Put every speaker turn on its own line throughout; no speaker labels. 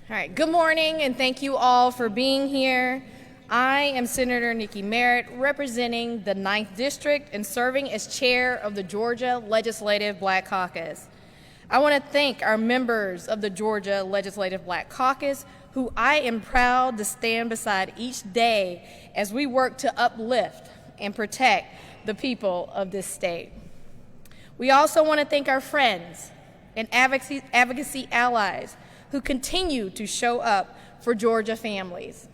All right, good morning, and thank you all for being here. I am Senator Nikki Merritt, representing the 9th District and serving as chair of the Georgia Legislative Black Caucus. I want to thank our members of the Georgia Legislative Black Caucus, who I am proud to stand beside each day as we work to uplift and protect the people of this state. We also want to thank our friends and advocacy allies who continue to show up for Georgia families.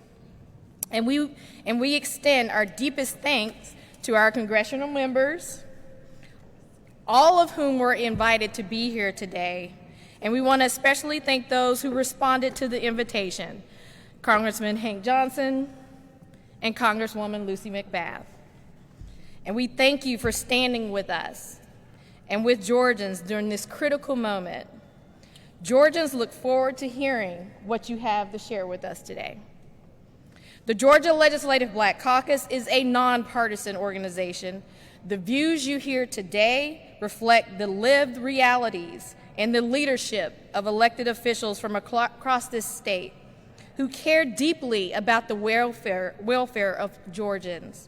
And we extend our deepest thanks to our congressional members, all of whom were invited to be here today. And we want to especially thank those who responded to the invitation, Congressman Johnson and Congresswoman McBath. And we thank you for standing with us and with Georgians during this critical moment. Georgians look forward to hearing what you have to share with us today. The Georgia Legislative Black Caucus is a nonpartisan organization. The views you hear today reflect the lived realities and the leadership of elected officials from across this state who care deeply about the welfare of Georgians.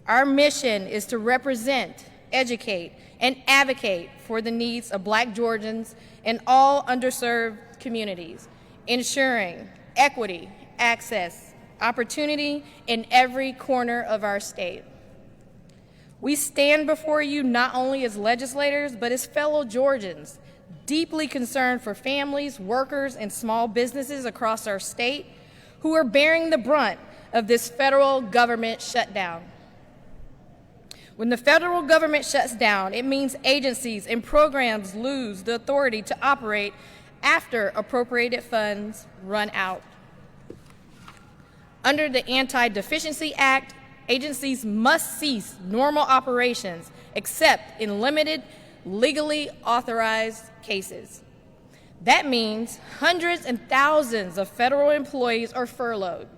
Our mission is to represent, educate, and advocate for the needs of Black Georgians in all underserved communities, ensuring equity, access, opportunity in every corner of our state. We stand before you not only as legislators, but as fellow Georgians, deeply concerned for families, workers, and small businesses across our state who are bearing the brunt of this federal government shutdown. When the federal government shuts down, it means agencies and programs lose the authority to operate after appropriated funds run out. Under the Anti-Deficiency Act, agencies must cease normal operations except in limited, legally authorized cases. That means hundreds and thousands of federal employees are furloughed,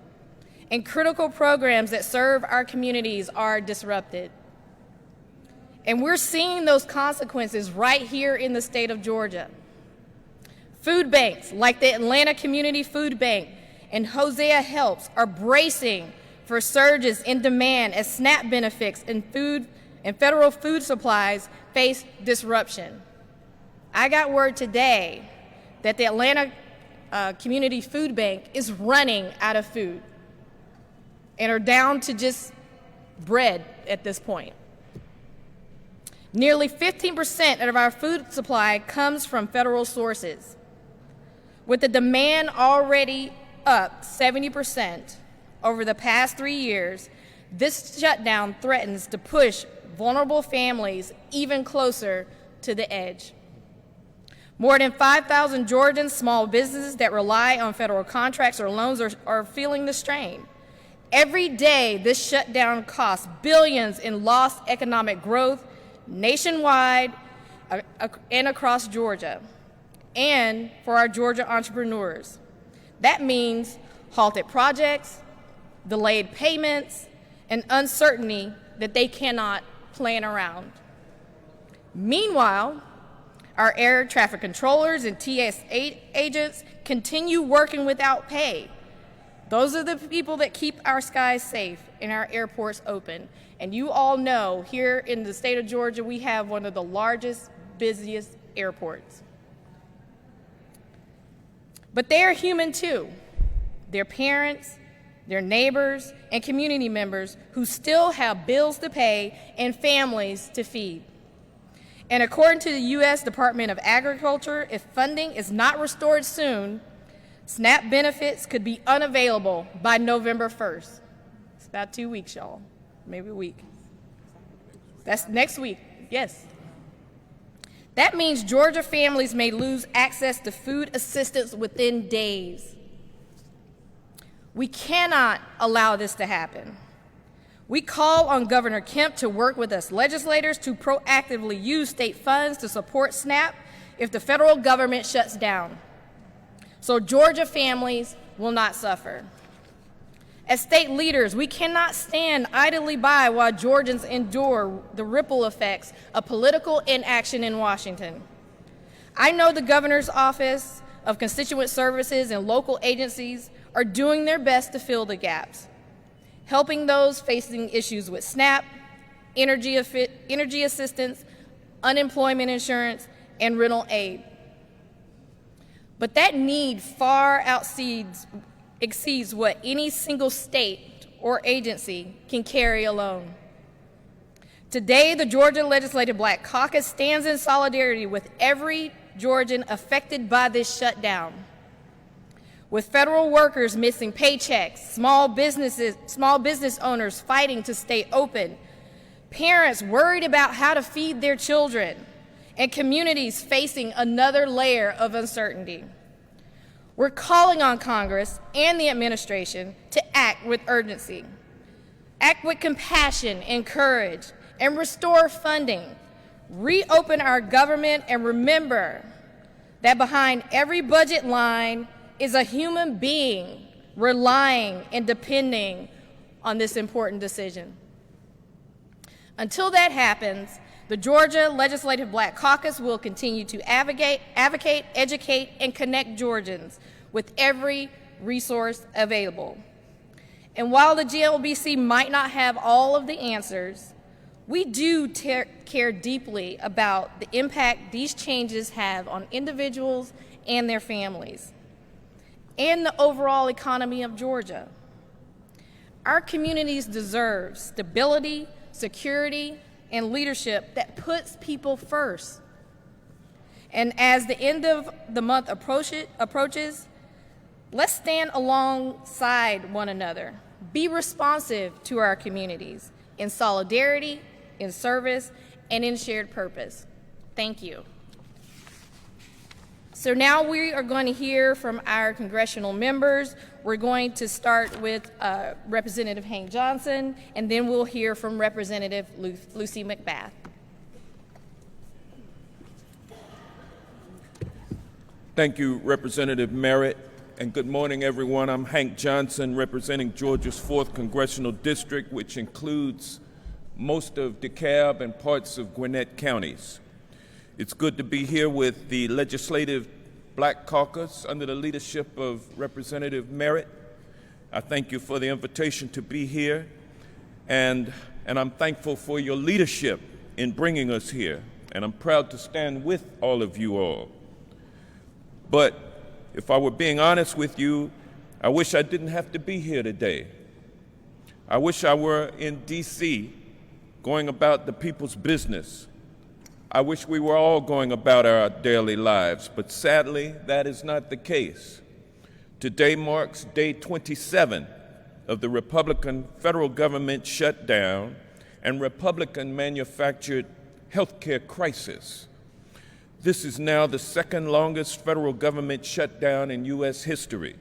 and critical programs that serve our communities are disrupted. And we're seeing those consequences right here in the state of Georgia. Food banks like the Atlanta Community Food Bank and Hosea Helps are bracing for surges in demand as SNAP benefits and federal food supplies face disruption. I got word today that the Atlanta Community Food Bank is running out of food and are down to just bread at this point. Nearly 15% of our food supply comes from federal sources. With the demand already up 70% over the past 3 years, this shutdown threatens to push vulnerable families even closer to the edge. More than 5,000 Georgian small businesses that rely on federal contracts or loans are feeling the strain. Every day, this shutdown costs billions in lost economic growth nationwide and across Georgia, and for our Georgia entrepreneurs. That means halted projects, delayed payments, and uncertainty that they cannot plan around. Meanwhile, our air traffic controllers and TSA agents continue working without pay. Those are the people that keep our skies safe and our airports open. And you all know here in the state of Georgia, we have one of the largest, busiest airports. But they are human too. They're parents, their neighbors, and community members who still have bills to pay and families to feed. And according to the U.S. Department of Agriculture, if funding is not restored soon, SNAP benefits could be unavailable by November 1st. It's about 2 weeks, y'all. Maybe a week. That's next week, yes. That means Georgia families may lose access to food assistance within days. We cannot allow this to happen. We call on Governor Kemp to work with us legislators to proactively use state funds to support SNAP if the federal government shuts down, so Georgia families will not suffer. As state leaders, we cannot stand idly by while Georgians endure the ripple effects of political inaction in Washington. I know the governor's office of constituent services and local agencies are doing their best to fill the gaps, helping those facing issues with SNAP, energy assistance, unemployment insurance, and rental aid. But that need far exceeds what any single state or agency can carry alone. Today, the Georgia Legislative Black Caucus stands in solidarity with every Georgian affected by this shutdown. With federal workers missing paychecks, small business owners fighting to stay open, parents worried about how to feed their children, and communities facing another layer of uncertainty. We're calling on Congress and the administration to act with urgency, act with compassion and courage, and restore funding, reopen our government, and remember that behind every budget line is a human being relying and depending on this important decision. Until that happens, the Georgia Legislative Black Caucus will continue to advocate, educate, and connect Georgians with every resource available. And while the GLBC might not have all of the answers, we do care deeply about the impact these changes have on individuals and their families, and the overall economy of Georgia. Our communities deserve stability, security, and leadership that puts people first. And as the end of the month approaches, let's stand alongside one another, be responsive to our communities in solidarity, in service, and in shared purpose. Thank you. So now we are going to hear from our congressional members. We're going to start with Representative Hank Johnson, and then we'll hear from Representative Lucy McBath.
Thank you, Representative Merritt, and good morning, everyone. I'm Hank Johnson, representing Georgia's 4th Congressional District, which includes most of DeKalb and parts of Gwinnett counties. It's good to be here with the Legislative Black Caucus under the leadership of Representative Merritt. I thank you for the invitation to be here, and I'm thankful for your leadership in bringing us here, and I'm proud to stand with all of you all. But if I were being honest with you, I wish I didn't have to be here today. I wish I were in D.C. going about the people's business. I wish we were all going about our daily lives, but sadly, that is not the case. Today marks day 27 of the Republican federal government shutdown and Republican-manufactured healthcare crisis. This is now the second longest federal government shutdown in U.S. history.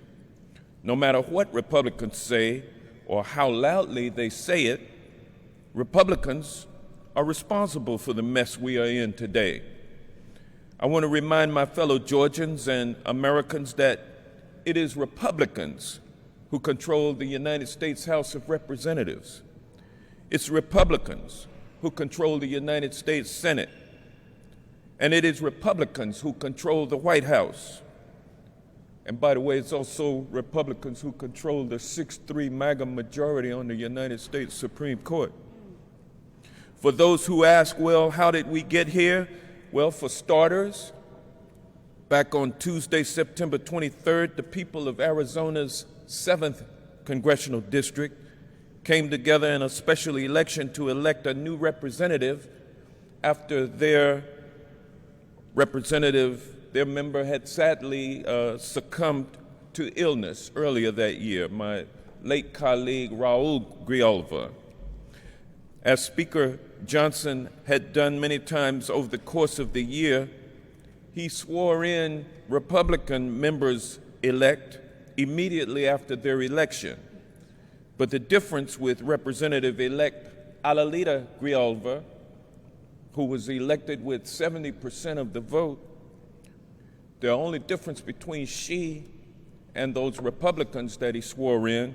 No matter what Republicans say or how loudly they say it, Republicans are responsible for the mess we are in today. I want to remind my fellow Georgians and Americans that it is Republicans who control the United States House of Representatives. It's Republicans who control the United States Senate. And it is Republicans who control the White House. And by the way, it's also Republicans who control the 6-3 MAGA majority on the United States Supreme Court. For those who ask, well, how did we get here? Well, for starters, back on Tuesday, September 23rd, the people of Arizona's 7th Congressional District came together in a special election to elect a new representative after their member had sadly succumbed to illness earlier that year, my late colleague Raul Grijalva. As Speaker Johnson had done many times over the course of the year, he swore in Republican members-elect immediately after their election. But the difference with Representative-elect Alalita Grijalva, who was elected with 70% of the vote, the only difference between she and those Republicans that he swore in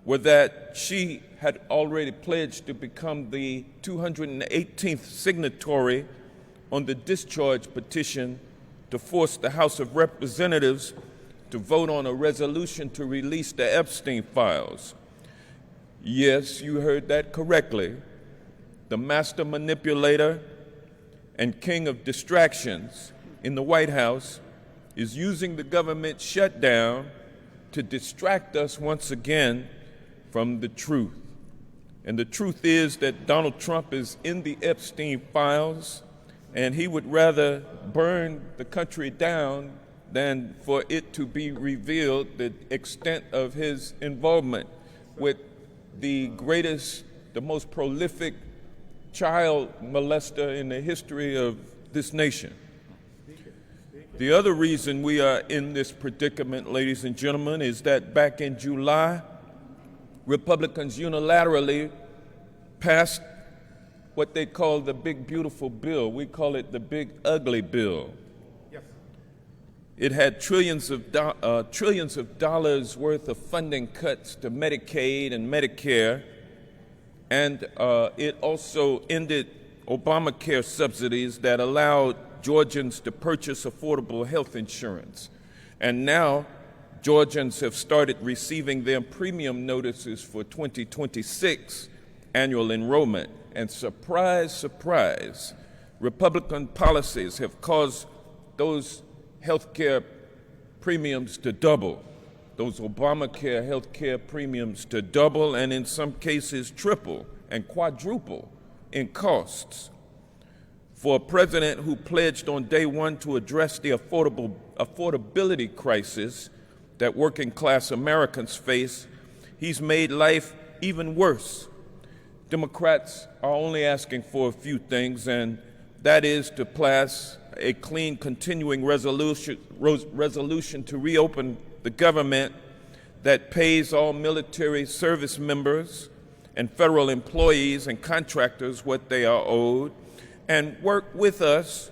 were that she had already pledged to become the 218th signatory on the discharge petition to force the House of Representatives to vote on a resolution to release the Epstein files. Yes, you heard that correctly. The master manipulator and king of distractions in the White House is using the government shutdown to distract us once again from the truth. And the truth is that Donald Trump is in the Epstein files, and he would rather burn the country down than for it to be revealed the extent of his involvement with the greatest, the most prolific child molester in the history of this nation. The other reason we are in this predicament, ladies and gentlemen, is that back in July, Republicans unilaterally passed what they call the Big Beautiful Bill. We call it the Big Ugly Bill. Yes. It had trillions of dollars worth of funding cuts to Medicaid and Medicare, and it also ended Obamacare subsidies that allowed Georgians to purchase affordable health insurance. And now Georgians have started receiving their premium notices for 2026 annual enrollment. And surprise, surprise, Republican policies have caused those health care premiums to double, those Obamacare health care premiums to double, and in some cases triple and quadruple in costs. For a president who pledged on day one to address the affordability crisis that working class Americans face, he's made life even worse. Democrats are only asking for a few things, and that is to pass a clean continuing resolution to reopen the government that pays all military service members and federal employees and contractors what they are owed, and work with us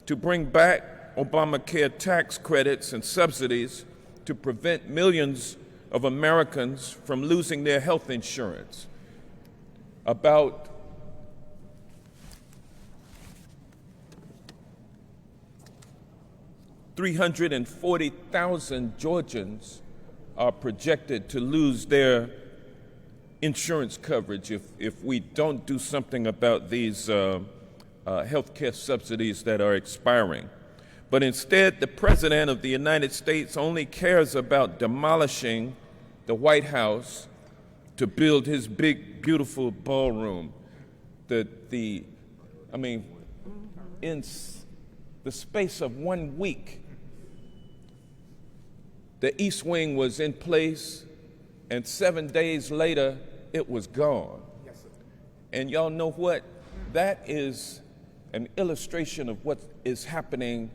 to bring back Obamacare tax credits and subsidies to prevent millions of Americans from losing their health insurance. About 340,000 Georgians are projected to lose their insurance coverage if we don't do something about these health care subsidies that are expiring. But instead, the President of the United States only cares about demolishing the White House to build his big, beautiful ballroom. In the space of 1 week, the East Wing was in place, and 7 days later, it was gone. Yes, sir. And y'all know what? That is an illustration of what is happening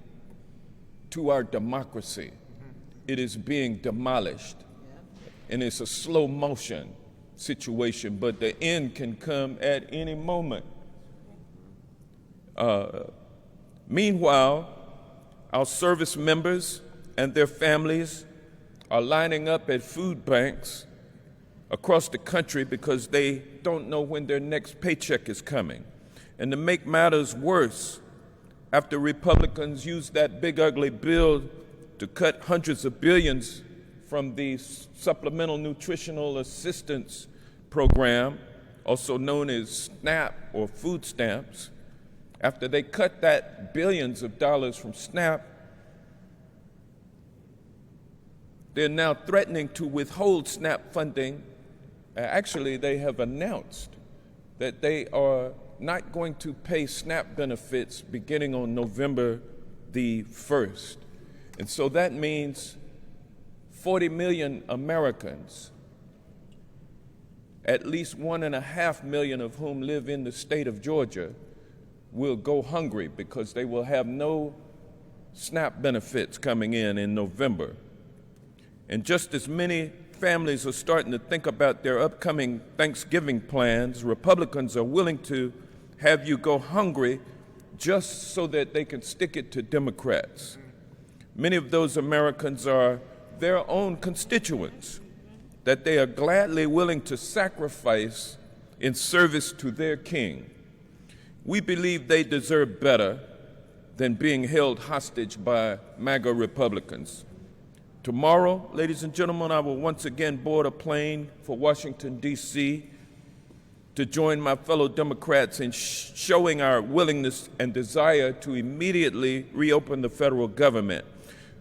to our democracy. It is being demolished. And it's a slow motion situation, but the end can come at any moment. Meanwhile, our service members and their families are lining up at food banks across the country because they don't know when their next paycheck is coming. And to make matters worse, after Republicans used that big ugly bill to cut hundreds of billions from the Supplemental Nutritional Assistance Program, also known as SNAP or food stamps, after they cut that billions of dollars from SNAP, they're now threatening to withhold SNAP funding. Actually, they have announced that they are not going to pay SNAP benefits beginning on November the 1st. And so that means 40 million Americans, at least 1.5 million of whom live in the state of Georgia, will go hungry because they will have no SNAP benefits coming in November. And just as many families are starting to think about their upcoming Thanksgiving plans, Republicans are willing to have you go hungry just so that they can stick it to Democrats. Many of those Americans are their own constituents that they are gladly willing to sacrifice in service to their king. We believe they deserve better than being held hostage by MAGA Republicans. Tomorrow, ladies and gentlemen, I will once again board a plane for Washington, D.C. to join my fellow Democrats in showing our willingness and desire to immediately reopen the federal government.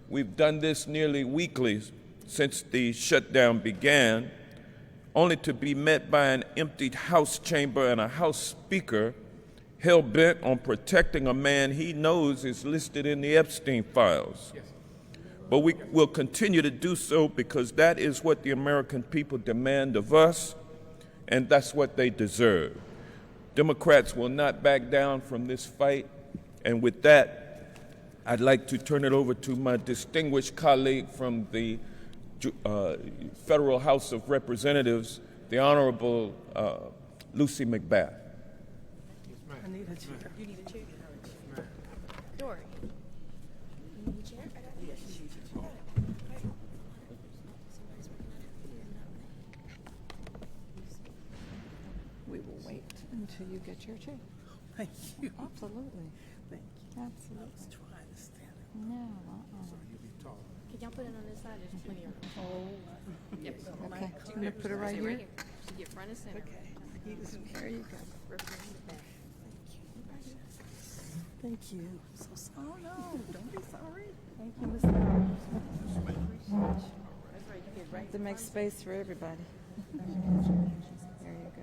We've done this nearly weekly since the shutdown began, only to be met by an emptied House chamber and a House Speaker hell-bent on protecting a man he knows is listed in the Epstein files. Yes. But we will continue to do so because that is what the American people demand of us, and that's what they deserve. Democrats will not back down from this fight, and with that, I'd like to turn it over to my distinguished colleague from the Federal House of Representatives, the Honorable Lucy McBath.
I need a chair.
You need a chair? Dory. You need a chair? Yes, you need a chair.
We will wait until you get your chair.
Thank you.
Absolutely.
Thank you.
Absolutely.
I was trying to stand up
No.
so you'll be taller.
Can y'all put it on this side? There's plenty of room.
Oh, yes.
Okay. I'm going to put it right
Stay
here.
So get front and center.
Okay.
There you go.
Represent the back.
Thank you. So sorry. Oh, no. Don't be sorry.
Thank you, Ms. Lowry.
That's right. You get right.
To make space for everybody. There you go.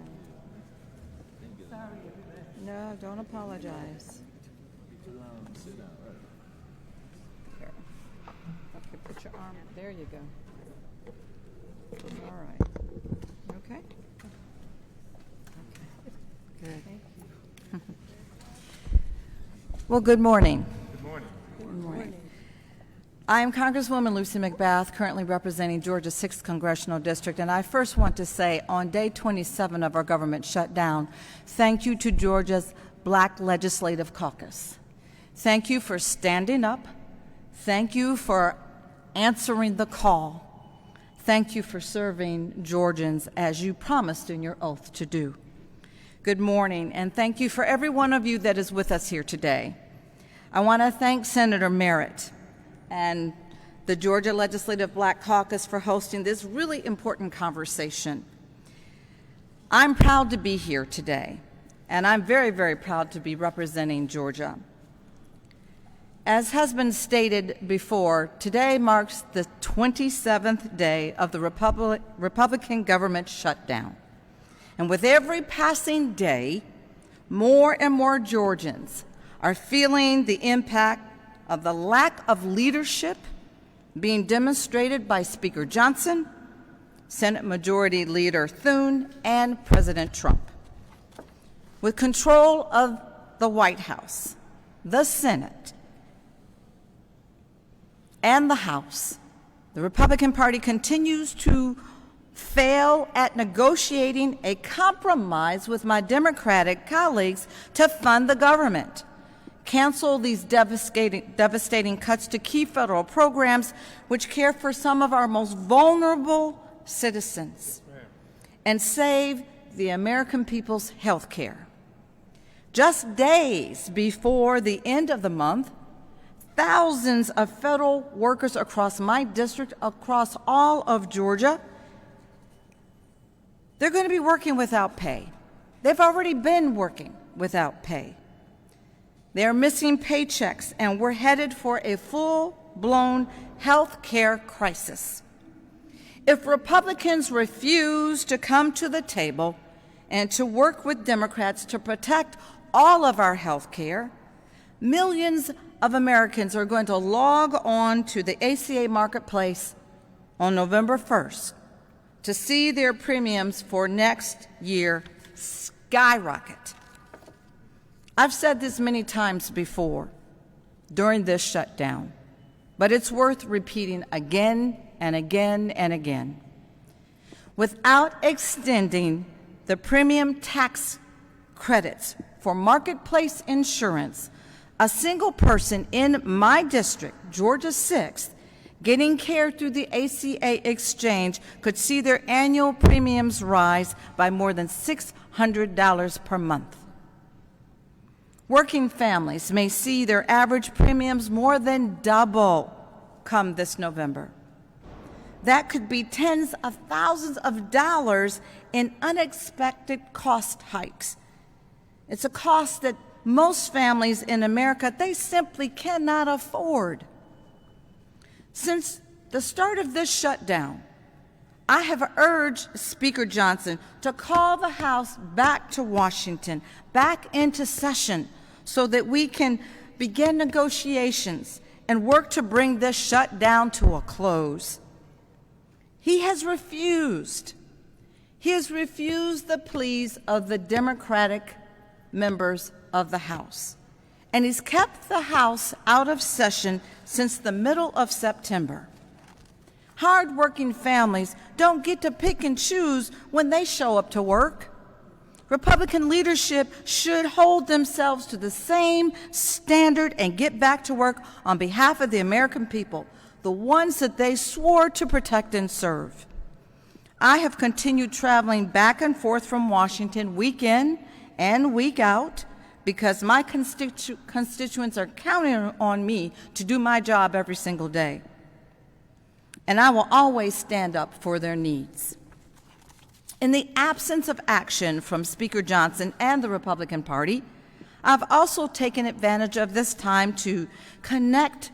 No, don't apologize. Here. Okay, put your arm. There you go. All right. Okay? Okay. Good. Well, good morning.
Good morning.
Good morning. I am Congresswoman Lucy McBath, currently representing Georgia's 6th Congressional District, and I first want to say on day 27 of our government shutdown, thank you to Georgia's Black Legislative Caucus. Thank you for standing up. Thank you for answering the call. Thank you for serving Georgians as you promised in your oath to do. Good morning, and thank you for every one of you that is with us here today. I want to thank Senator Merritt and the Georgia Legislative Black Caucus for hosting this really important conversation. I'm proud to be here today, and I'm very, very proud to be representing Georgia. As has been stated before, today marks the 27th day of the Republican government shutdown. And with every passing day, more and more Georgians are feeling the impact of the lack of leadership being demonstrated by Speaker Johnson, Senate Majority Leader Thune, and President Trump. With control of the White House, the Senate, and the House, the Republican Party continues to fail at negotiating a compromise with my Democratic colleagues to fund the government, cancel these devastating cuts to key federal programs which care for some of our most vulnerable citizens, and save the American people's health care. Just days before the end of the month, thousands of federal workers across my district, across all of Georgia, they're going to be working without pay. They've already been working without pay. They're missing paychecks, and we're headed for a full-blown health care crisis. If Republicans refuse to come to the table and to work with Democrats to protect all of our health care, millions of Americans are going to log on to the ACA marketplace on November 1st to see their premiums for next year skyrocket. I've said this many times before during this shutdown, but it's worth repeating again and again and again. Without extending the premium tax credits for marketplace insurance, a single person in my district, Georgia 6th, getting care through the ACA exchange could see their annual premiums rise by more than $600 per month. Working families may see their average premiums more than double come this November. That could be tens of thousands of dollars in unexpected cost hikes. It's a cost that most families in America, they simply cannot afford. Since the start of this shutdown, I have urged Speaker Johnson to call the House back to Washington, back into session, so that we can begin negotiations and work to bring this shutdown to a close. He has refused. He has refused the pleas of the Democratic members of the House. And he's kept the House out of session since the middle of September. Hard-working families don't get to pick and choose when they show up to work. Republican leadership should hold themselves to the same standard and get back to work on behalf of the American people, the ones that they swore to protect and serve. I have continued traveling back and forth from Washington week in and week out because my constituents are counting on me to do my job every single day. And I will always stand up for their needs. In the absence of action from Speaker Johnson and the Republican Party, I've also taken advantage of this time to connect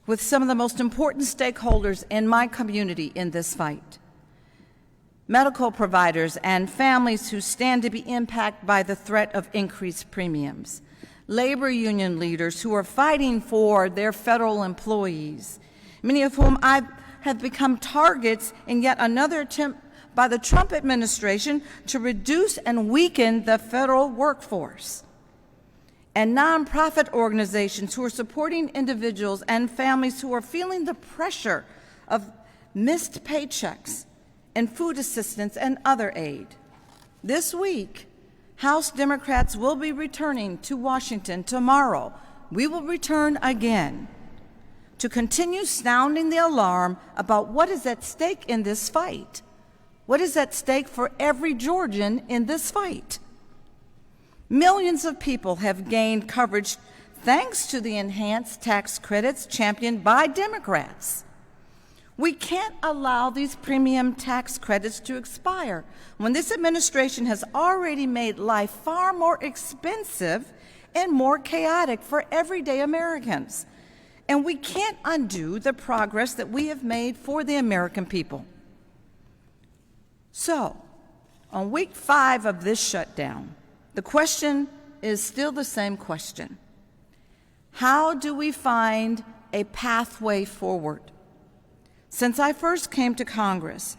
with some of the most important stakeholders in my community in this fight. Medical providers and families who stand to be impacted by the threat of increased premiums. Labor union leaders who are fighting for their federal employees, many of whom have become targets in yet another attempt by the Trump administration to reduce and weaken the federal workforce. And nonprofit organizations who are supporting individuals and families who are feeling the pressure of missed paychecks and food assistance and other aid. This week, House Democrats will be returning to Washington tomorrow. We will return again to continue sounding the alarm about what is at stake in this fight. What is at stake for every Georgian in this fight? Millions of people have gained coverage thanks to the enhanced tax credits championed by Democrats. We can't allow these premium tax credits to expire when this administration has already made life far more expensive and more chaotic for everyday Americans. And we can't undo the progress that we have made for the American people. So, on week 5 of this shutdown, the question is still the same question. How do we find a pathway forward? Since I first came to Congress,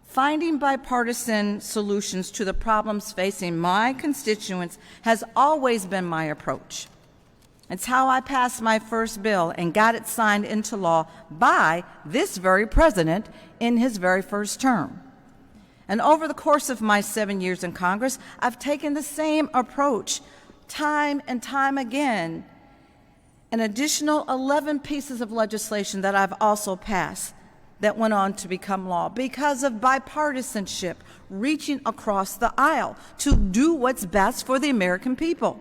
finding bipartisan solutions to the problems facing my constituents has always been my approach. It's how I passed my first bill and got it signed into law by this very president in his very first term. And over the course of my 7 years in Congress, I've taken the same approach time and time again. An additional 11 pieces of legislation that I've also passed that went on to become law because of bipartisanship, reaching across the aisle to do what's best for the American people.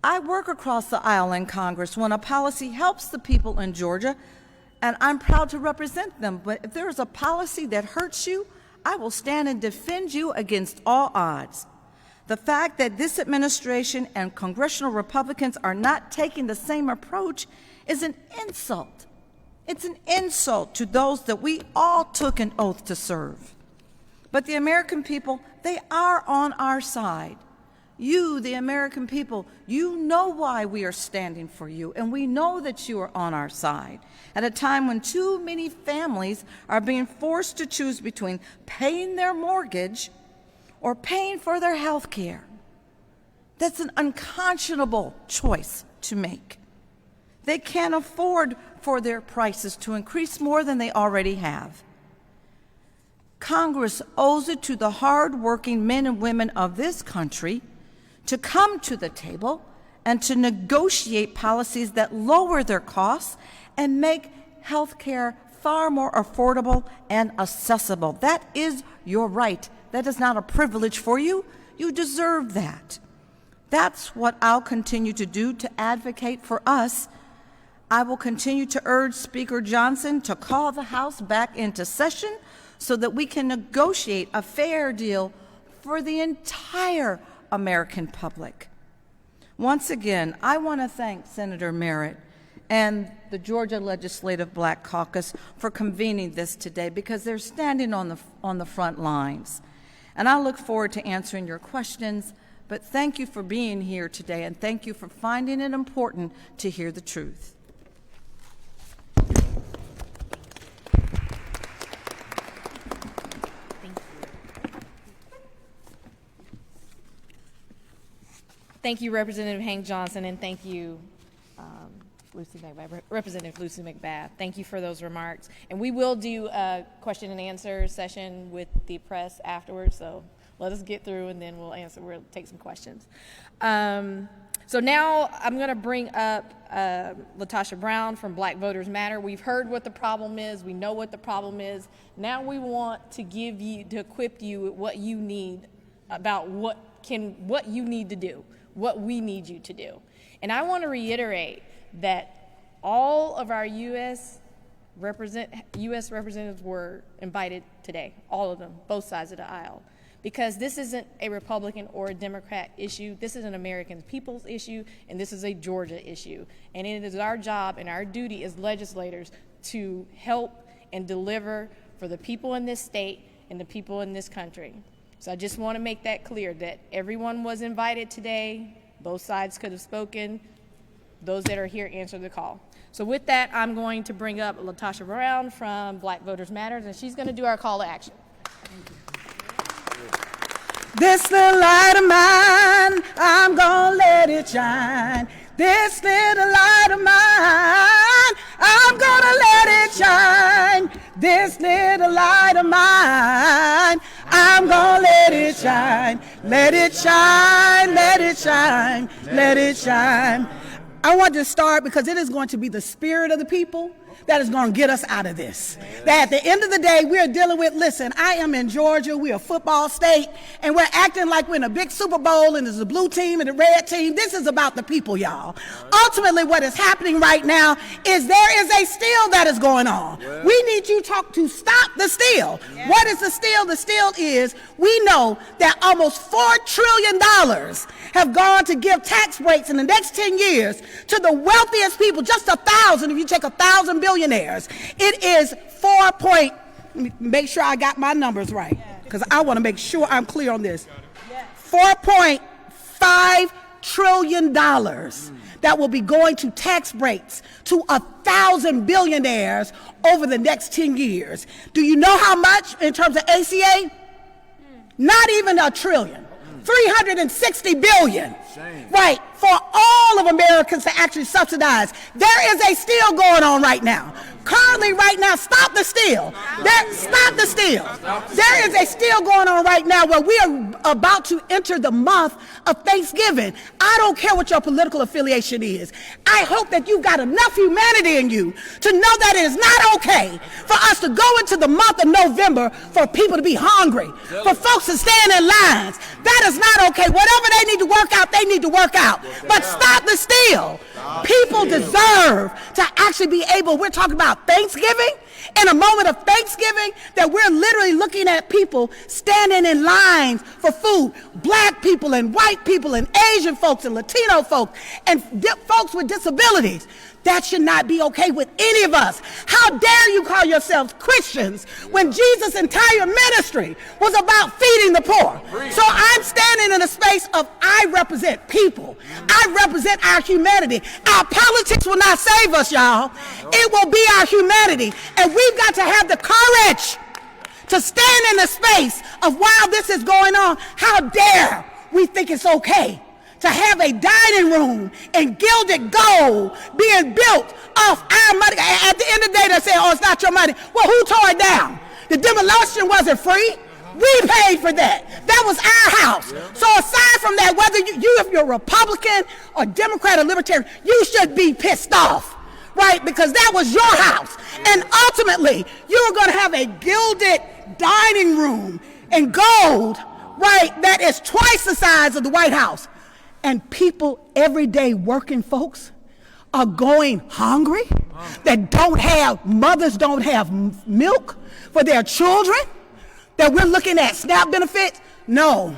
I work across the aisle in Congress when a policy helps the people in Georgia, and I'm proud to represent them. But if there is a policy that hurts you, I will stand and defend you against all odds. The fact that this administration and congressional Republicans are not taking the same approach is an insult. It's an insult to those that we all took an oath to serve. But the American people, they are on our side. You, the American people, you know why we are standing for you, and we know that you are on our side at a time when too many families are being forced to choose between paying their mortgage or paying for their health care. That's an unconscionable choice to make. They can't afford for their prices to increase more than they already have. Congress owes it to the hard-working men and women of this country to come to the table and to negotiate policies that lower their costs and make health care far more affordable and accessible. That is your right. That is not a privilege for you. You deserve that. That's what I'll continue to do to advocate for us. I will continue to urge Speaker Johnson to call the House back into session so that we can negotiate a fair deal for the entire American public. Once again, I want to thank Senator Merritt and the Georgia Legislative Black Caucus for convening this today, because they're standing on the front lines. And I look forward to answering your questions, but thank you for being here today, and thank you for finding it important to hear the truth.
Thank you, Representative Hank Johnson, and thank you, Representative Lucy McBath. Thank you for those remarks. And we will do a question and answer session with the press afterwards, so let us get through and then we'll take some questions. So now I'm going to bring up LaTosha Brown from Black Voters Matter. We've heard what the problem is. We know what the problem is. Now we want to equip you with what you need about what you need to do, what we need you to do. And I want to reiterate that all of our U.S. representatives were invited today, all of them, both sides of the aisle, because this isn't a Republican or a Democrat issue. This is an American people's issue, and this is a Georgia issue. And it is our job and our duty as legislators to help and deliver for the people in this state and the people in this country. So I just want to make that clear that everyone was invited today. Both sides could have spoken. Those that are here answer the call. So with that, I'm going to bring up LaTosha Brown from Black Voters Matters, and she's going to do our call to action.
This little light of mine, I'm gonna let it shine. This little light of mine, I'm gonna let it shine. This little light of mine, I'm gonna let it shine. Let it shine, let it shine, let it shine. I want to start because it is going to be the spirit of the people that is going to get us out of this. That at the end of the day, we're dealing with, listen, I am in Georgia, we're a football state, and we're acting like we're in a big Super Bowl and there's a blue team and a red team. This is about the people, y'all. Ultimately, what is happening right now is there is a steal that is going on. We need you to stop the steal. What is the steal? The steal is, we know that almost $4 trillion have gone to give tax breaks in the next 10 years to the wealthiest people, just 1,000, if you take 1,000 billionaires. It is let me make sure I got my numbers right, because I want to make sure I'm clear on this. $4.5 trillion that will be going to tax breaks to 1,000 billionaires over the next 10 years. Do you know how much in terms of ACA? Not even $1 trillion. 360 billion. Right, for all of Americans to actually subsidize. There is a steal going on right now. Currently, right now, stop the steal. Stop the steal. There is a steal going on right now where we are about to enter the month of Thanksgiving. I don't care what your political affiliation is. I hope that you've got enough humanity in you to know that it is not okay for us to go into the month of November for people to be hungry, for folks to stand in lines. That is not okay. Whatever they need to work out, they need to work out. But stop the steal. People deserve to actually be able, we're talking about Thanksgiving, in a moment of Thanksgiving, that we're literally looking at people standing in lines for food. Black people and white people and Asian folks and Latino folks and folks with disabilities. That should not be okay with any of us. How dare you call yourselves Christians when Jesus' entire ministry was about feeding the poor? So I'm standing in a space of I represent people. I represent our humanity. Our politics will not save us, y'all. It will be our humanity. And we've got to have the courage to stand in the space of while this is going on. How dare we think it's okay to have a dining room in gilded gold being built off our money. At the end of the day, they say, oh, it's not your money. Well, who tore it down? The demolition wasn't free. We paid for that. That was our house. So aside from that, whether if you're Republican or Democrat or Libertarian, you should be pissed off, right? Because that was your house. And ultimately, you were going to have a gilded dining room in gold, right, that is twice the size of the White House. and people, everyday working folks, are going hungry, that mothers don't have milk for their children, that we're looking at SNAP benefits? No,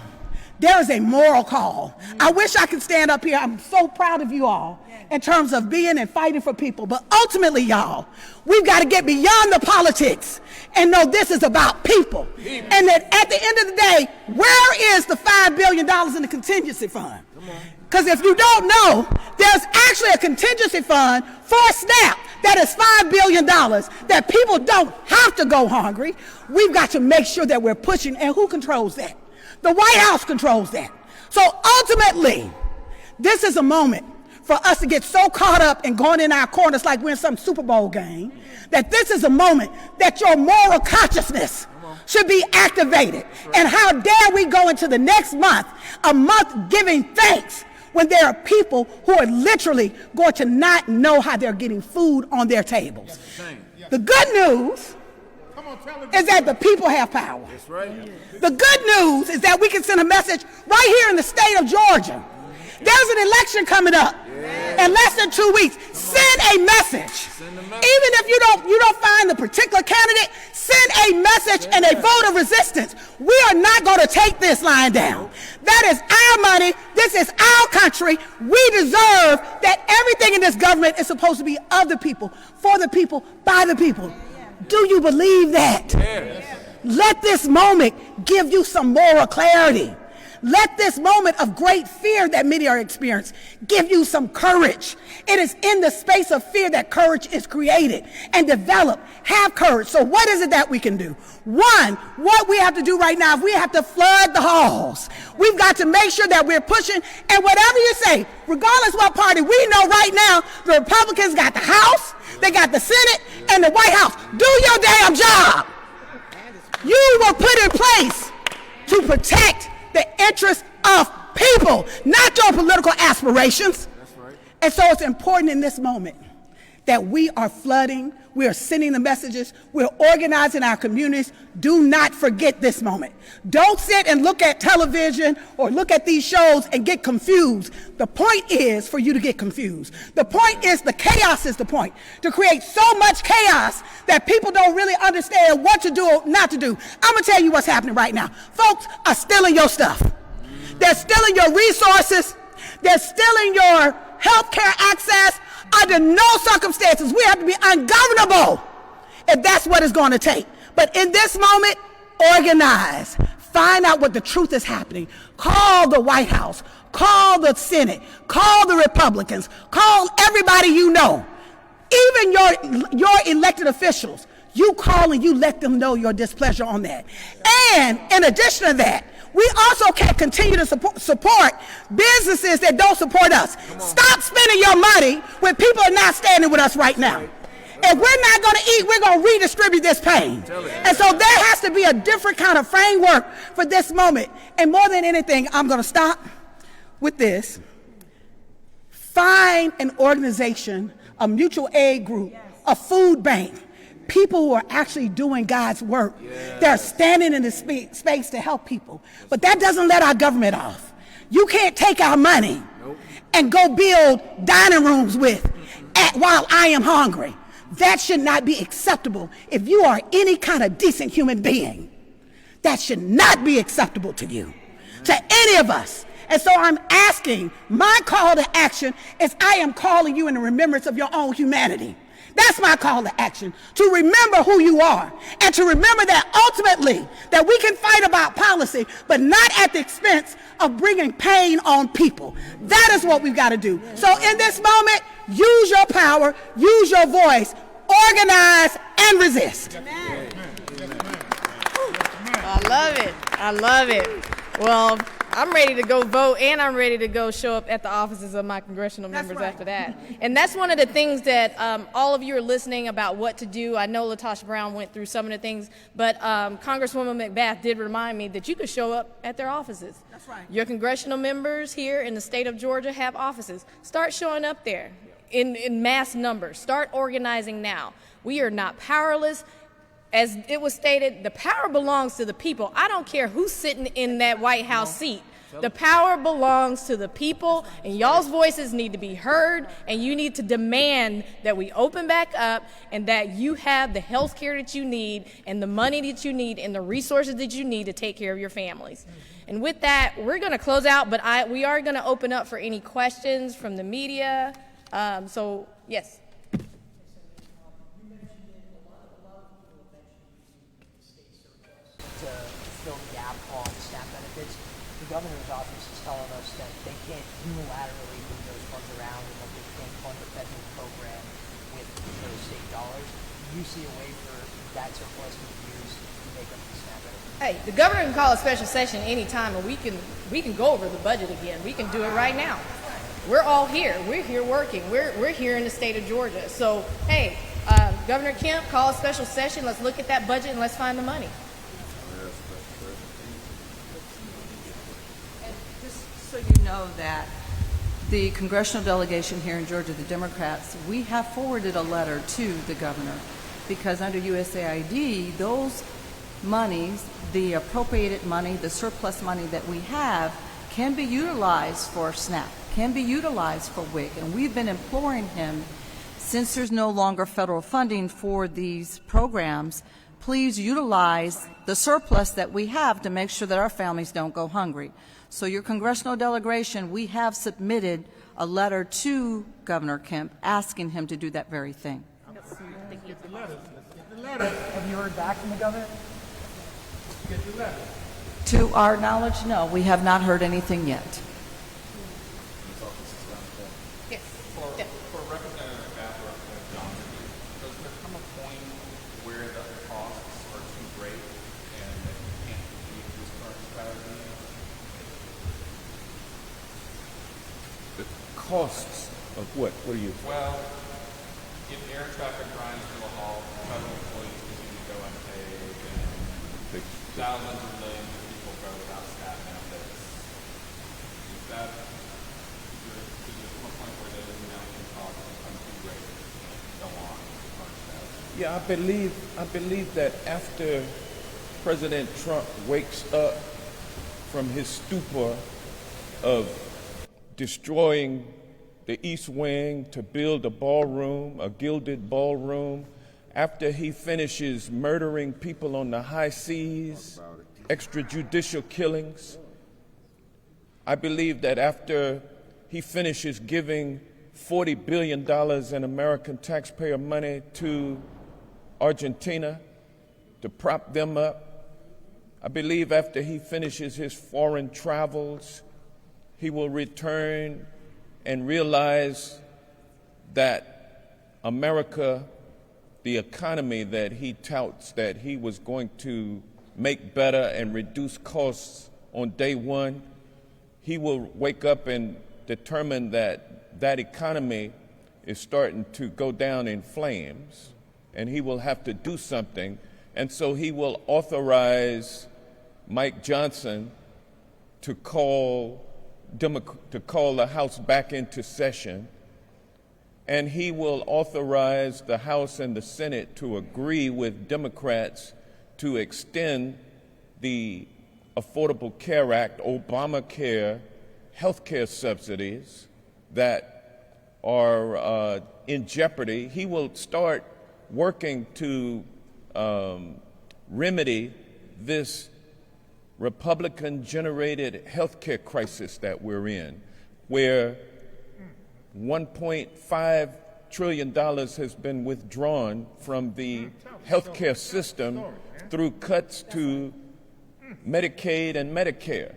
there is a moral call. I wish I could stand up here. I'm so proud of you all in terms of being and fighting for people. But ultimately, y'all, we've got to get beyond the politics and know this is about people. And that at the end of the day, where is the $5 billion in the contingency fund? Because if you don't know, there's actually a contingency fund for SNAP that is $5 billion, that people don't have to go hungry. We've got to make sure that we're pushing, and who controls that? The White House controls that. So ultimately, this is a moment for us to get so caught up and going in our corners like we're in some Super Bowl game, that this is a moment that your moral consciousness should be activated. And how dare we go into the next month, a month giving thanks, when there are people who are literally going to not know how they're getting food on their tables. The good news is that the people have power. The good news is that we can send a message right here in the state of Georgia. There's an election coming up in less than 2 weeks. Send a message. Even if you don't find the particular candidate, send a message and a vote of resistance. We are not going to take this lying down. That is our money. This is our country. We deserve that everything in this government is supposed to be of the people, for the people, by the people. Do you believe that? Let this moment give you some moral clarity. Let this moment of great fear that many are experiencing give you some courage. It is in the space of fear that courage is created and developed. Have courage. So what is it that we can do? One, what we have to do right now, we have to flood the halls. We've got to make sure that we're pushing, and whatever you say, regardless what party, we know right now the Republicans got the House, they got the Senate, and the White House. Do your damn job. You were put in place to protect the interests of people, not your political aspirations. That's right. And so it's important in this moment that we are flooding, we are sending the messages, we're organizing our communities. Do not forget this moment. Don't sit and look at television or look at these shows and get confused. The point is for you to get confused. The point is, the chaos is the point, to create so much chaos that people don't really understand what to do or not to do. I'm going to tell you what's happening right now. Folks are stealing your stuff. They're stealing your resources. They're stealing your health care access. Under no circumstances, we have to be ungovernable if that's what it's going to take. But in this moment, organize. Find out what the truth is happening. Call the White House. Call the Senate. Call the Republicans. Call everybody you know. Even your elected officials. You call and you let them know your displeasure on that. And in addition to that, we also can't continue to support businesses that don't support us. Stop spending your money when people are not standing with us right now. If we're not going to eat, we're going to redistribute this pain. And so there has to be a different kind of framework for this moment. And more than anything, I'm going to stop with this. Find an organization, a mutual aid group, a food bank, people who are actually doing God's work. They're standing in the space to help people. But that doesn't let our government off. You can't take our money and go build dining rooms with while I am hungry. That should not be acceptable. If you are any kind of decent human being, that should not be acceptable to you, to any of us. And so I'm asking, my call to action is I am calling you in the remembrance of your own humanity. That's my call to action, to remember who you are, and to remember that ultimately that we can fight about policy, but not at the expense of bringing pain on people. That is what we've got to do. So in this moment, use your power, use your voice, organize and resist.
Amen. I love it. I love it. Well, I'm ready to go vote, and I'm ready to go show up at the offices of my congressional members after that. And that's one of the things that all of you are listening about what to do. I know LaTosha Brown went through some of the things, but Congresswoman McBath did remind me that you could show up at their offices.
That's right.
Your congressional members here in the state of Georgia have offices. Start showing up there in mass numbers. Start organizing now. We are not powerless. As it was stated, the power belongs to the people. I don't care who's sitting in that White House seat. The power belongs to the people, and y'all's voices need to be heard, and you need to demand that we open back up and that you have the health care that you need and the money that you need and the resources that you need to take care of your families. And with that, we're going to close out, but we are going to open up for any questions from the media. So, yes.
To fill the gap on SNAP benefits. The governor's office is telling us that they can't unilaterally move those funds around and that they can't fund a federal program with those state dollars. Do you see a way for that surplus to be used to make up the SNAP benefits?
Hey, the governor can call a special session anytime, and we can go over the budget again. We can do it right now. We're all here. We're here working. We're here in the state of Georgia. So, hey, Governor Kemp, call a special session. Let's look at that budget and let's find the money.
So you know that the congressional delegation here in Georgia, the Democrats, we have forwarded a letter to the governor because under USAID, those monies, the appropriated money, the surplus money that we have can be utilized for SNAP, can be utilized for WIC, and we've been imploring him, since there's no longer federal funding for these programs, please utilize the surplus that we have to make sure that our families don't go hungry. So your congressional delegation, we have submitted a letter to Governor Kemp asking him to do that very thing.
Have you heard back from the governor?
To our knowledge, no, we have not heard anything yet.
Yes.
For Representative McBath, Representative Johnson, does there come a point where the costs are too great and that you can't achieve this current strategy?
The costs of what? What are you?
Well, if air traffic grinds to a halt, federal employees continue to go unpaid, and thousands of millions of people go without SNAP benefits, is that, does there come a point where those mounting costs become too great and go on with the current strategy?
Yeah, I believe that after President Trump wakes up from his stupor of destroying the East Wing to build a ballroom, a gilded ballroom, after he finishes murdering people on the high seas, extrajudicial killings, I believe that after he finishes giving $40 billion in American taxpayer money to Argentina to prop them up, I believe after he finishes his foreign travels, he will return and realize that America, the economy that he touts that he was going to make better and reduce costs on day one, he will wake up and determine that that economy is starting to go down in flames, and he will have to do something. And so he will authorize Mike Johnson to call the House back into session, and he will authorize the House and the Senate to agree with Democrats to extend the Affordable Care Act, Obamacare, health care subsidies that are in jeopardy. He will start working to remedy this Republican-generated health care crisis that we're in, where $1.5 trillion has been withdrawn from the health care system through cuts to Medicaid and Medicare.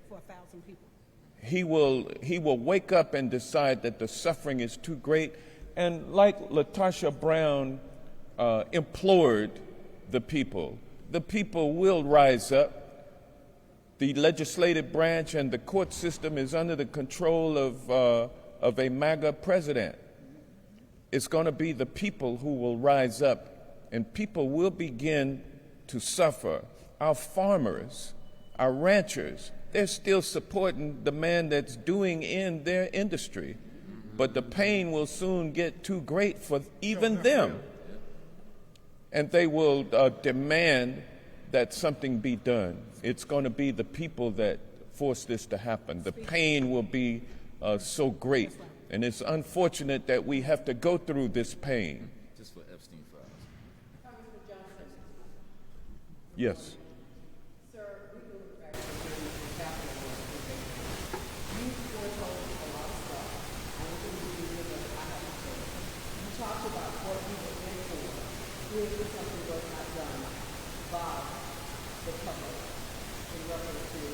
For 1,000 people.
He will wake up and decide that the suffering is too great, and like LaTosha Brown implored the people will rise up. The legislative branch and the court system is under the control of a MAGA president. It's going to be the people who will rise up, and people will begin to suffer. Our farmers, our ranchers, they're still supporting the man that's doing in their industry, but the pain will soon get too great for even them, and they will demand that something be done. It's going to be the people that force this to happen. The pain will be so great, and it's unfortunate that we have to go through this pain.
Just for Epstein files.
Congressman Johnson.
Yes.
Sir, we know the fact that the capital was convicted. You foretold a lot of stuff. I was going to give you I have to say. You talked about what you were in for if something was not done by the public in reference to,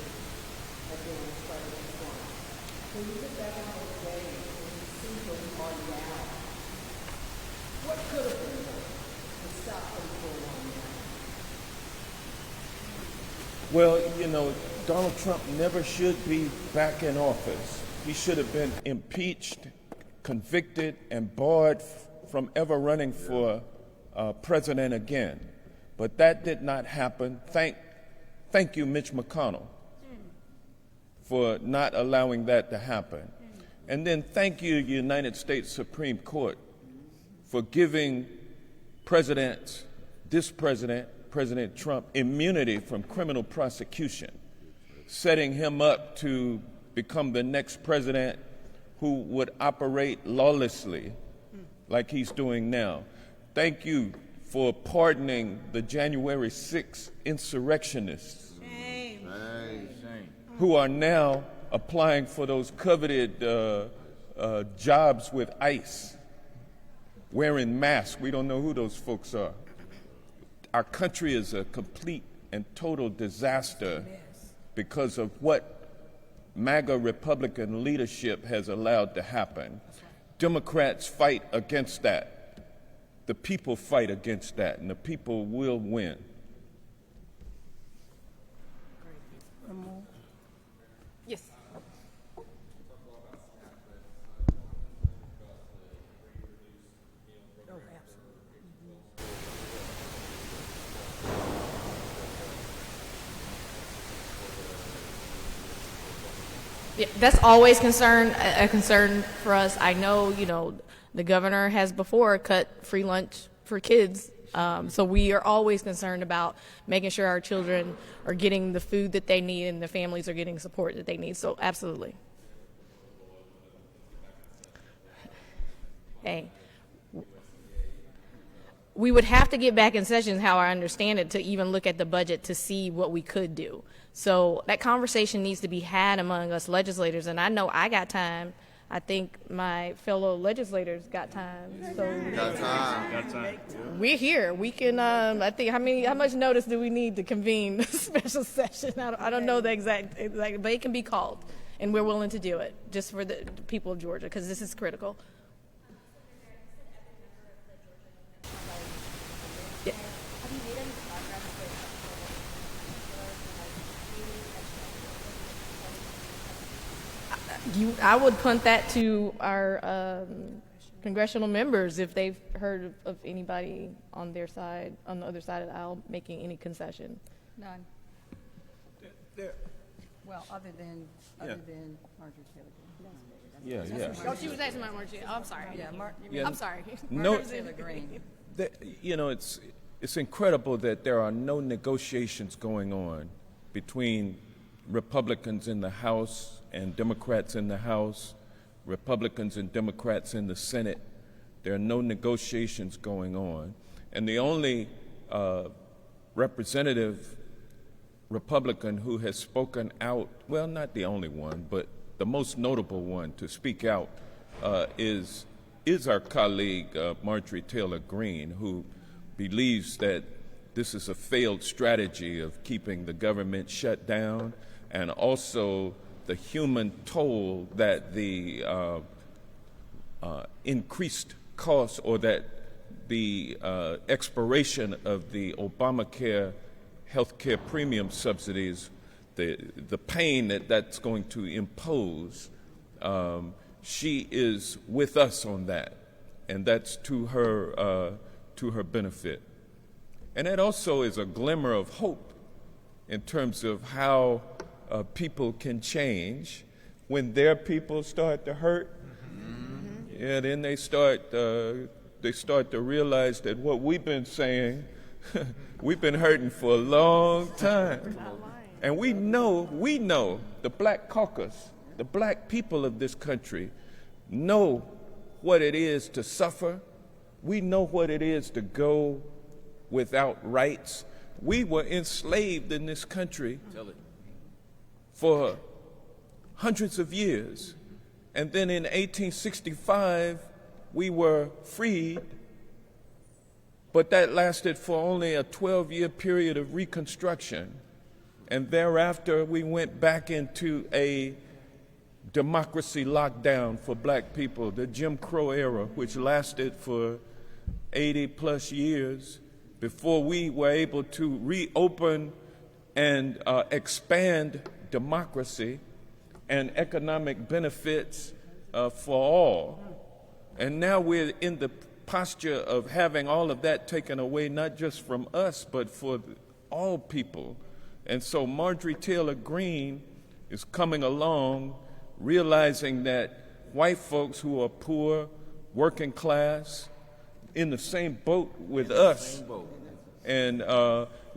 again, spreading the storm. When you look back on those days and you see where we are now, what could have been done to stop from going on now?
Well, you know, Donald Trump never should be back in office. He should have been impeached, convicted, and barred from ever running for president again. But that did not happen. Thank you, Mitch McConnell, for not allowing that to happen. And then thank you, United States Supreme Court, for giving this president, President Trump, immunity from criminal prosecution, setting him up to become the next president who would operate lawlessly like he's doing now. Thank you for pardoning the January 6th insurrectionists who are now applying for those coveted jobs with ICE, wearing masks. We don't know who those folks are. Our country is a complete and total disaster because of what MAGA Republican leadership has allowed to happen. Democrats fight against that. The people fight against that, and the people will win.
Yes. Yeah, that's always a concern for us. I know, the governor has before cut free lunch for kids. So we are always concerned about making sure our children are getting the food that they need and their families are getting support that they need. So absolutely. Hey. We would have to get back in session, how I understand it, to even look at the budget to see what we could do. So that conversation needs to be had among us legislators, and I know I got time. I think my fellow legislators got time. So
Got time.
we're here. We can. I think how much notice do we need to convene a special session? I don't know the exact, but it can be called, and we're willing to do it just for the people of Georgia because this is critical. Yeah. I would punt that to our congressional members if they've heard of anybody on their side, on the other side of the aisle, making any concession.
None. Well, other than Marjorie Taylor Greene.
Yeah.
Oh, she was asking about Marjorie. Oh, I'm sorry.
Yeah,
I'm sorry.
No,
Taylor Greene.
it's incredible that there are no negotiations going on between Republicans in the House and Democrats in the House, Republicans and Democrats in the Senate. There are no negotiations going on. And the only representative Republican who has spoken out, well, not the only one, but the most notable one to speak out is our colleague Marjorie Taylor Greene, who believes that this is a failed strategy of keeping the government shut down, and also the human toll that the increased costs, or that the expiration of the Obamacare health care premium subsidies, the pain that's going to impose. She is with us on that, and that's to her benefit. And that also is a glimmer of hope in terms of how people can change when their people start to hurt. Mm-hmm. Yeah, then they start to realize that what we've been saying, we've been hurting for a long time. And we know the Black Caucus, the black people of this country know what it is to suffer. We know what it is to go without rights. We were enslaved in this country for hundreds of years. And then in 1865, we were freed, but that lasted for only a 12-year period of Reconstruction. And thereafter, we went back into a democracy lockdown for black people, the Jim Crow era, which lasted for 80-plus years before we were able to reopen and expand democracy and economic benefits for all. And now we're in the posture of having all of that taken away, not just from us, but for all people. And so Marjorie Taylor Greene is coming along, realizing that white folks who are poor, working class, in the same boat with us, and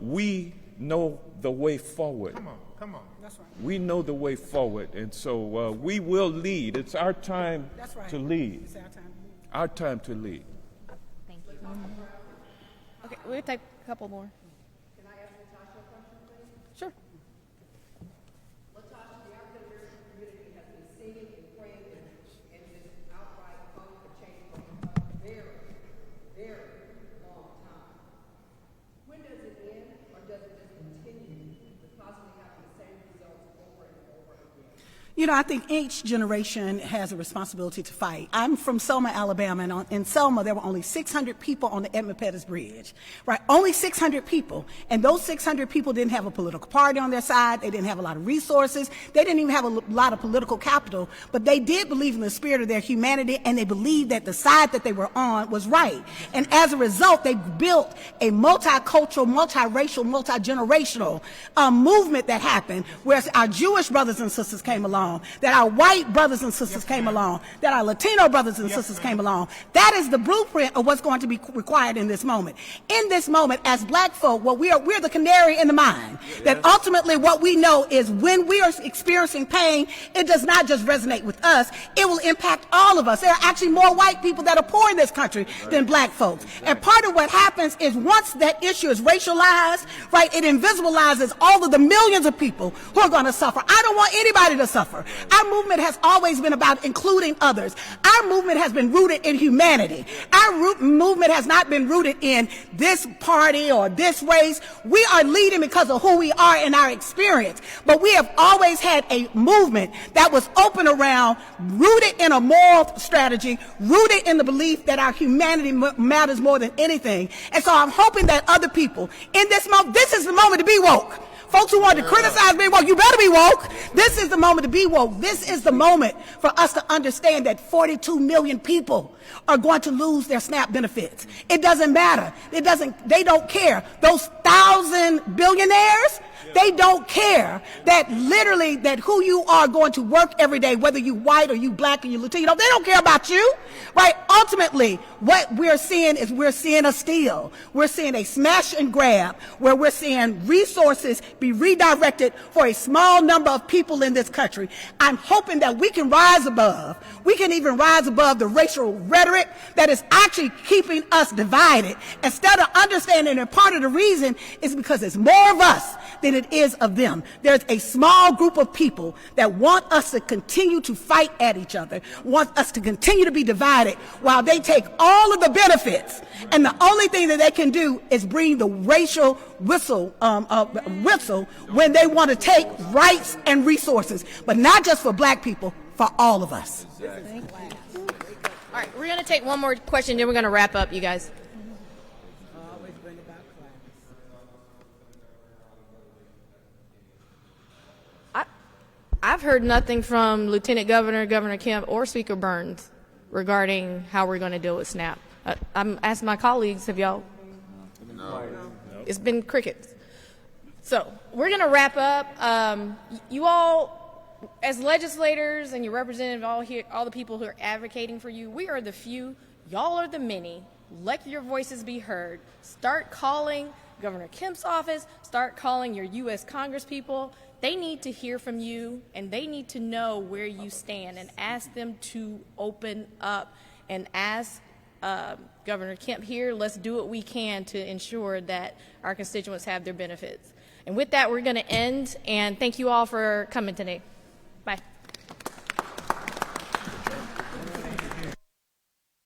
we know the way forward.
Come on. That's right.
We know the way forward, and so we will lead. It's our time to lead.
It's our time to lead.
Our time to lead.
Thank you. Okay, we'll take a couple more.
Can I ask Natasha a question, please?
Sure.
Natasha, the African American community has been singing and praying in this outright call for change for a very, very long time. When does it end, or does it just continue with possibly having the same results over and over again?
You know, I think each generation has a responsibility to fight. I'm from Selma, Alabama, and in Selma there were only 600 people on the Edmund Pettus Bridge, right? Only 600 people, and those 600 people didn't have a political party on their side. They didn't have a lot of resources. They didn't even have a lot of political capital, but they did believe in the spirit of their humanity, and they believed that the side that they were on was right. And as a result, they built a multicultural, multiracial, multi-generational movement that happened, where our Jewish brothers and sisters came along, that our white brothers and sisters came along, that our Latino brothers and sisters came along. That is the blueprint of what's going to be required in this moment. In this moment, as black folk, we're the canary in the mine. That ultimately what we know is when we are experiencing pain, it does not just resonate with us, it will impact all of us. There are actually more white people that are poor in this country than black folks. And part of what happens is once that issue is racialized, right, it invisibilizes all of the millions of people who are going to suffer. I don't want anybody to suffer. Our movement has always been about including others. Our movement has been rooted in humanity. Our movement has not been rooted in this party or this race. We are leading because of who we are in our experience. But we have always had a movement that was open around, rooted in a moral strategy, rooted in the belief that our humanity matters more than anything. And so I'm hoping that other people in this moment, this is the moment to be woke. Folks who want to criticize being woke, you better be woke. This is the moment to be woke. This is the moment for us to understand that 42 million people are going to lose their SNAP benefits. It doesn't matter. They don't care. Those 1,000 billionaires, they don't care that literally that who you are going to work every day, whether you white or you black or you Latino, they don't care about you, right? Ultimately, what we're seeing is we're seeing a steal. We're seeing a smash and grab where we're seeing resources be redirected for a small number of people in this country. I'm hoping that we can rise above. We can even rise above the racial rhetoric that is actually keeping us divided instead of understanding that part of the reason is because it's more of us than it is of them. There's a small group of people that want us to continue to fight at each other, want us to continue to be divided while they take all of the benefits. And the only thing that they can do is bring the racial whistle when they want to take rights and resources, but not just for black people, for all of us.
All right, we're going to take one more question, then we're going to wrap up, you guys. I've heard nothing from Lieutenant Governor, Governor Kemp, or Speaker Burns regarding how we're going to deal with SNAP. I'm asking my colleagues, have y'all? No. It's been crickets. So we're going to wrap up. You all, as legislators and your representatives, all the people who are advocating for you, we are the few. Y'all are the many. Let your voices be heard. Start calling Governor Kemp's office, start calling your U.S. Congress people. They need to hear from you, and they need to know where you stand, and ask them to open up and ask Governor Kemp here, let's do what we can to ensure that our constituents have their benefits. And with that, we're going to end, and thank you all for coming today. Bye.